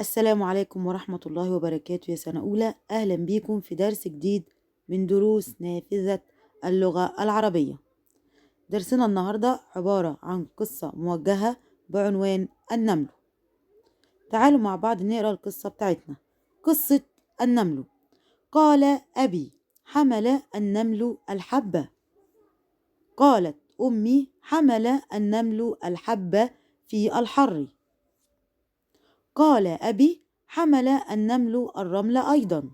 السلام عليكم ورحمة الله وبركاته يا سنة أولى. أهلا بيكم في درس جديد من دروس نافذة اللغة العربية. درسنا النهاردة عبارة عن قصة موجهة بعنوان النمل. تعالوا مع بعض نقرأ القصة بتاعتنا. قصة النمل. قال أبي: حمل النمل الحبة. قالت أمي: حمل النمل الحبة في الحر. قال أبي: حمل النمل الرمل أيضا.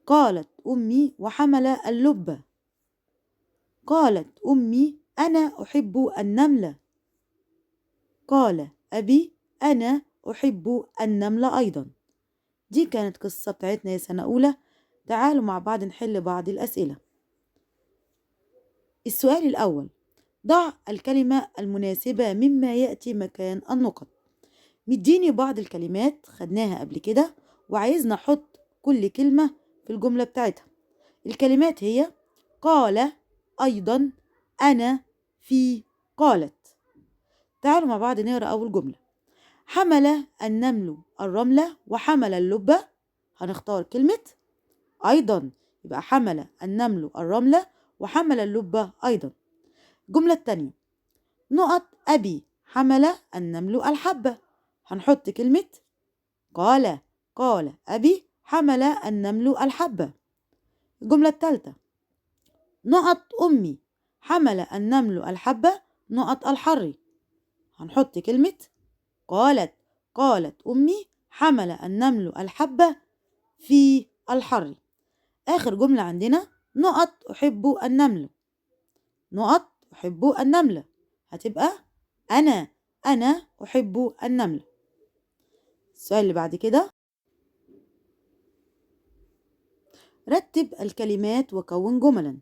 قالت أمي: وحمل اللب. قالت أمي: أنا أحب النمل. قال أبي: أنا أحب النمل أيضا. دي كانت قصة بتاعتنا يا سنة أولى. تعالوا مع بعض نحل بعض الأسئلة. السؤال الأول: ضع الكلمة المناسبة مما يأتي مكان النقط. مديني بعض الكلمات خدناها قبل كده وعايزنا نحط كل كلمة في الجملة بتاعتها. الكلمات هي قال، أيضا، أنا، في، قالت. تعالوا مع بعض نقرأ أول جملة. حمل النمل الرملة وحمل اللبة. هنختار كلمة أيضا، يبقى حمل النمل الرملة وحمل اللبة أيضا. الجملة الثانية: نقط أبي حمل النمل الحبة. هنحط كلمة قال. قال أبي: حمل النمل الحبة. الجملة الثالثة: نقط أمي حمل النمل الحبة نقط الحر. هنحط كلمة قالت. قالت أمي: حمل النمل الحبة في الحر. آخر جملة عندنا نقط أحب النمل. نقط أحب النمل هتبقى أنا أحب النمل. السؤال اللي بعد كده: رتب الكلمات وكون جملا.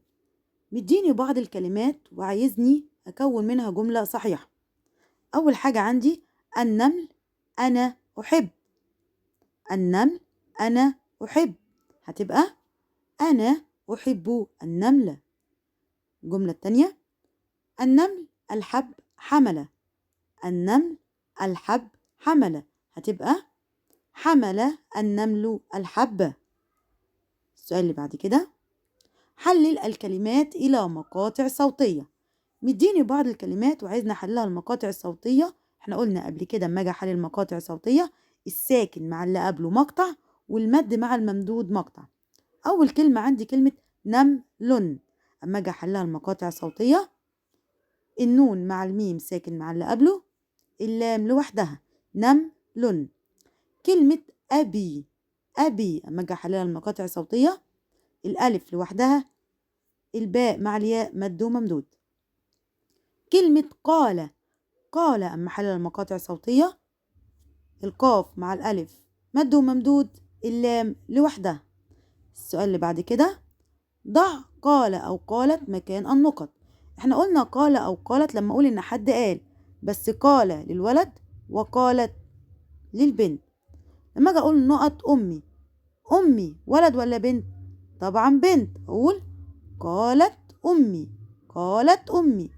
مديني بعض الكلمات وعايزني أكون منها جملة صحيحة. أول حاجة عندي النمل أنا أحب. النمل أنا أحب هتبقى أنا أحب النمل. الجملة الثانية: النمل الحب حمل. النمل الحب حمل هتبقى حمل النمل الحبة. السؤال اللي بعد كده: حلل الكلمات إلى مقاطع صوتية. مديني بعض الكلمات وعايزنا نحلها المقاطع الصوتية. احنا قلنا قبل كده اما اجي احلل المقاطع الصوتية الساكن مع اللي قبله مقطع والمد مع الممدود مقطع. أول كلمة عندي كلمة نمل. اما اجي احلها المقاطع الصوتية النون مع الميم ساكن مع اللي قبله، اللام لوحدها نمل. كلمة أبي. أبي اما اجي احلها المقاطع الصوتية الألف لوحدها، الباء مع الياء مد وممدود. كلمة قال. قال أما حلل المقاطع الصوتية القاف مع الألف مد وممدود، اللام لوحدها. السؤال اللي بعد كده: ضع قال أو قالت مكان النقط. احنا قلنا قال أو قالت لما أقول إن حد قال، بس قال للولد وقالت للبنت. لما أجي أقول نقط أمي، أمي ولد ولا بنت؟ طبعا بنت، أقول قالت أمي. قالت أمي.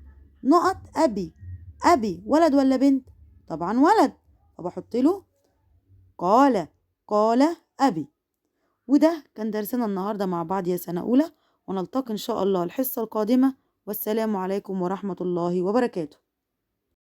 نقط أبي. أبي ولد ولا بنت؟ طبعا ولد، فبحط له قال. قال أبي. وده كان درسنا النهاردة مع بعض يا سنة أولى، ونلتقي إن شاء الله الحصة القادمة. والسلام عليكم ورحمة الله وبركاته.